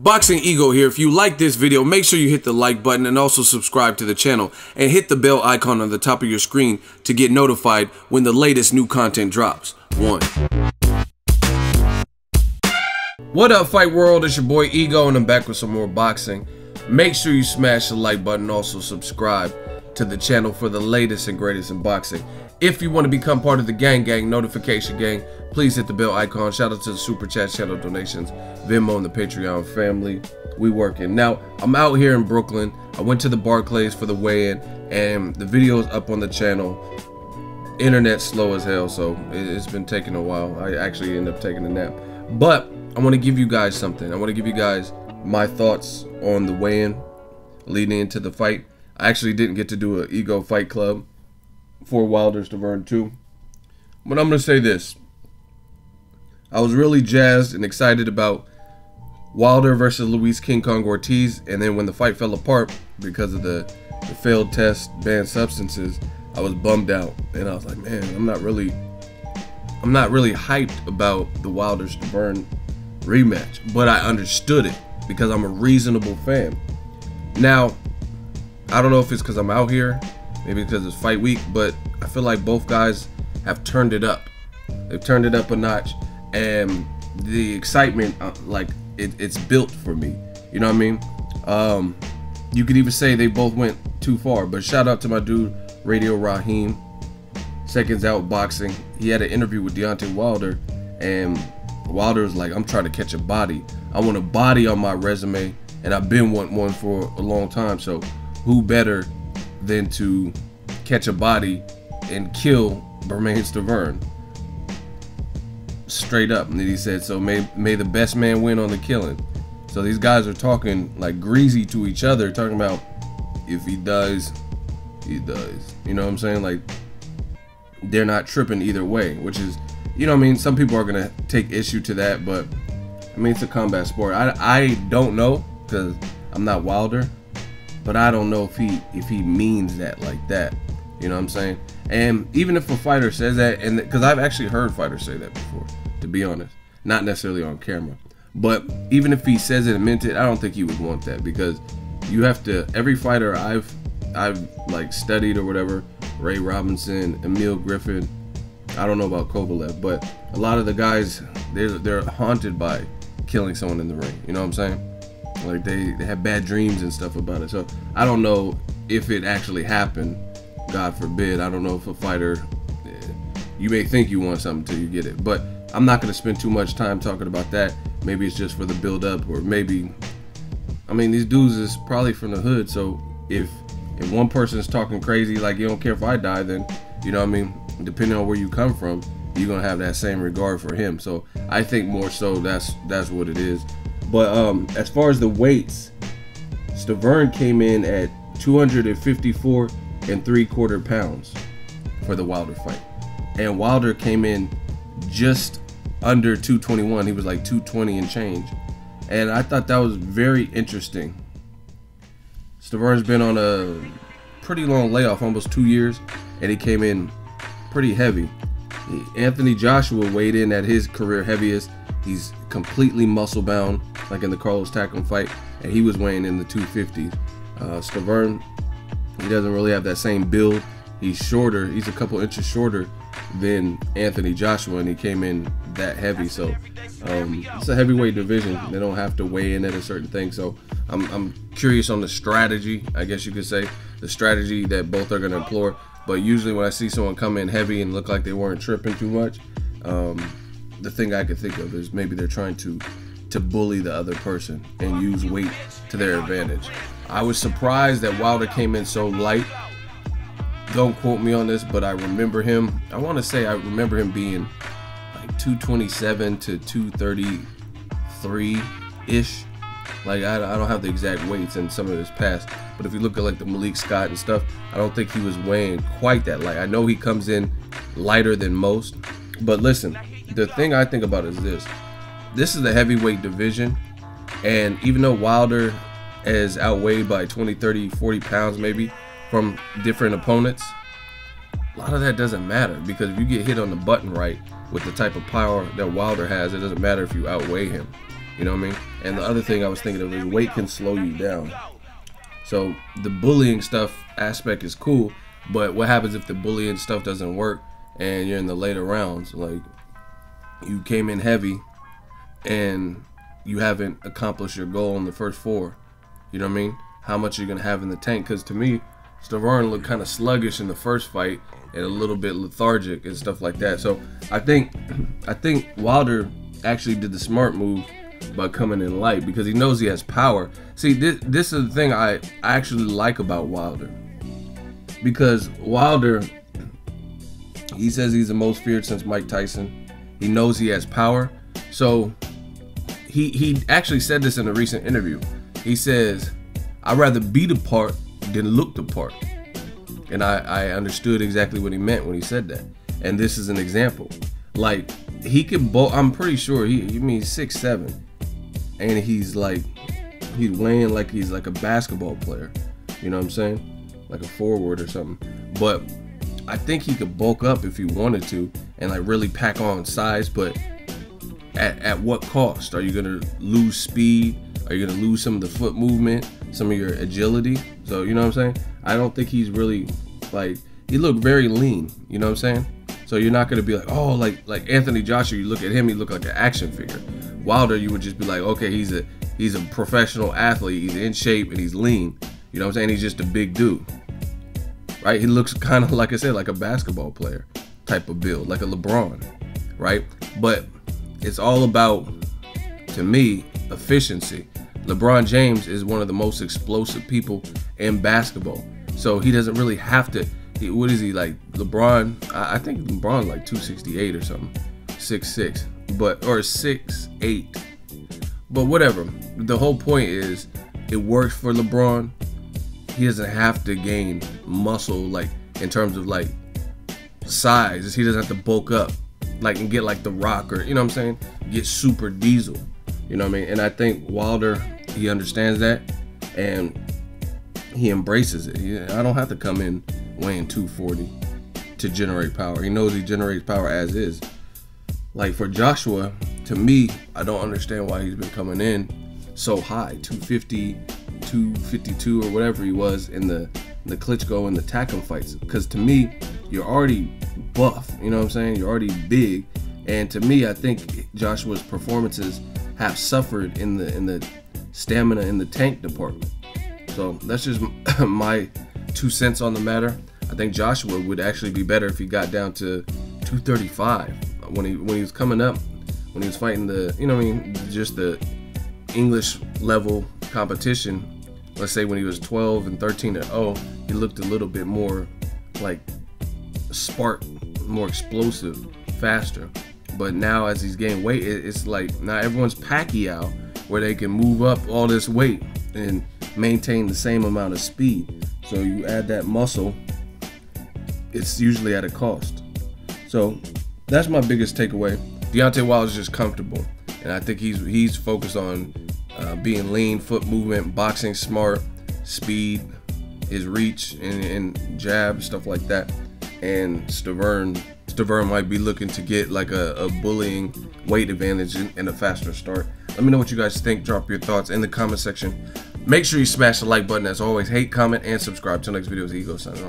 Boxing Ego here. If you like this video, make sure you hit the like button and also subscribe to the channel and hit the bell icon on the top of your screen to get notified when the latest new content drops. What up, Fight World? It's your boy Ego and I'm back with some more boxing. Make sure you smash the like button and also subscribe to the channel for the latest and greatest in boxing. If you want to become part of the gang notification gang, please hit the bell icon. Shout out to the super chat, channel donations, Venmo, and the Patreon family. We working. Now, I'm out here in Brooklyn. I went to the Barclays for the weigh-in, and the video is up on the channel. Internet's slow as hell, so it's been taking a while. I actually ended up taking a nap. But I want to give you guys something. I want to give you guys my thoughts on the weigh-in leading into the fight. I actually didn't get to do an Ego Fight Club for Wilder Stiverne 2. But I'm going to say this. I was really jazzed and excited about Wilder versus Luis King Kong Ortiz, and then when the fight fell apart because of the failed test, banned substances, I was bummed out, and I was like, man, I'm not really hyped about the Wilder Stiverne rematch, but I understood it because I'm a reasonable fan. Now, I don't know if it's because I'm out here, maybe because it's fight week, but I feel like both guys have turned it up. They've turned it up a notch, and the excitement, it's built for me. You know what I mean? You could even say they both went too far, but shout out to my dude, Radio Raheem, Seconds Out Boxing. He had an interview with Deontay Wilder, and Wilder was like, I'm trying to catch a body. I want a body on my resume, and I've been wanting one for a long time, so who better than to catch a body and kill Bermane Stiverne? Straight up. And then he said, so may the best man win on the killing. So these guys are talking like greasy to each other, talking about if he dies, he dies. You know what I'm saying? Like, they're not tripping either way, which is, you know what I mean? Some people are gonna take issue to that, but I mean, it's a combat sport. I don't know, because I'm not Wilder, but I don't know if he means that like that. You know what I'm saying? And even if a fighter says that, and because I've actually heard fighters say that before, to be honest, not necessarily on camera, but even if he says it and meant it, I don't think he would want that, because you have to, every fighter I've like studied or whatever, Ray Robinson, Emil Griffin, I don't know about Kovalev, but a lot of the guys, they're haunted by killing someone in the ring. You know what I'm saying? Like they have bad dreams and stuff about it. So I don't know if it actually happened. God forbid. I don't know if a fighter, you may think you want something until you get it, but I'm not going to spend too much time talking about that. Maybe it's just for the build up, or maybe, I mean, these dudes is probably from the hood, so if one person's talking crazy, like, you don't care if I die, then, you know what I mean, depending on where you come from, you're going to have that same regard for him. So I think more so that's what it is. But as far as the weights, Stiverne came in at 254 3/4 pounds for the Wilder fight, and Wilder came in just under 221. He was like 220 and change, and I thought that was very interesting. Stiverne's been on a pretty long layoff, almost 2 years, and he came in pretty heavy. Anthony Joshua weighed in at his career heaviest. He's completely muscle bound, like in the Carlos Takam fight, and he was weighing in the 250s. Stiverne, he doesn't really have that same build. He's shorter. He's a couple inches shorter than Anthony Joshua, and he came in that heavy. So it's a heavyweight division. They don't have to weigh in at a certain thing. So I'm curious on the strategy, I guess you could say, the strategy that both are going to employ. But usually when I see someone come in heavy and look like they weren't tripping too much, the thing I could think of is maybe they're trying to bully the other person and use weight to their advantage. I was surprised that Wilder came in so light. Don't quote me on this, but I remember him, I want to say I remember him being like 227 to 233-ish. Like, I don't have the exact weights in some of his past, but if you look at like the Malik Scott and stuff, I don't think he was weighing quite that light. I know he comes in lighter than most, but listen, the thing I think about is this is the heavyweight division, and even though Wilder is outweighed by 20, 30, 40 pounds maybe from different opponents, a lot of that doesn't matter, because if you get hit on the button right with the type of power that Wilder has, it doesn't matter if you outweigh him. You know what I mean? And the other thing I was thinking of is weight can slow you down. So the bullying stuff aspect is cool, but what happens if the bullying stuff doesn't work and you're in the later rounds? Like, you came in heavy and you haven't accomplished your goal in the first 4. You know what I mean? How much are you going to have in the tank? Because to me, Stiverne looked kind of sluggish in the first fight and a little bit lethargic and stuff like that. So I think Wilder actually did the smart move by coming in light, because he knows he has power. See, this is the thing I actually like about Wilder, because Wilder, he says he's the most feared since Mike Tyson. He knows he has power. So he actually said this in a recent interview. He says, I'd rather be the part than look the part. And I understood exactly what he meant when he said that. And this is an example. Like, he can both, I'm pretty sure he means 6'7", and he's laying like he's like a basketball player. You know what I'm saying? Like a forward or something. But I think he could bulk up if he wanted to and like really pack on size, but at what cost? Are you gonna lose speed? Are you gonna lose some of the foot movement, some of your agility? So, you know what I'm saying? I don't think he's really, like, he looked very lean, you know what I'm saying? So you're not gonna be like, oh, like Anthony Joshua, you look at him, he looked like an action figure. Wilder, you would just be like, okay, he's a professional athlete, he's in shape and he's lean. You know what I'm saying? He's just a big dude. Right? He looks kind of, like I said, like a basketball player type of build, like a LeBron, right? But it's all about, to me, efficiency. LeBron James is one of the most explosive people in basketball. So he doesn't really have to, what is he, like LeBron? I think LeBron's like 268 or something, 6'6", but, or 6'8". But whatever. The whole point is, it works for LeBron. He doesn't have to gain muscle, like, in terms of like size. He doesn't have to bulk up, like, and get like The Rock, or, you know what I'm saying, get super diesel. You know what I mean? And I think Wilder, he understands that and he embraces it. I don't have to come in weighing 240 to generate power. He knows he generates power as is. Like, for Joshua, to me, I don't understand why he's been coming in so high, 250, 252 or whatever he was in the Klitschko and the Takam fights. Because to me, you're already buff, you know what I'm saying? You're already big. And to me, I think Joshua's performances have suffered in the stamina in the tank department. So that's just my 2 cents on the matter. I think Joshua would actually be better if he got down to 235 when he was coming up, when he was fighting the, you know what I mean, just the English level competition. Let's say when he was 12 and 13-0, he looked a little bit more like spark, more explosive, faster. But now as he's gaining weight, it's like now everyone's Pacquiao, where they can move up all this weight and maintain the same amount of speed. So you add that muscle, it's usually at a cost. So that's my biggest takeaway. Deontay Wilder is just comfortable, and I think he's focused on being lean, foot movement, boxing smart, speed, his reach and jab, stuff like that. And Stiverne might be looking to get like a bullying weight advantage and a faster start. Let me know what you guys think. Drop your thoughts in the comment section. Make sure you smash the like button. As always, hate, comment, and subscribe. Till next video, is EGO signing off.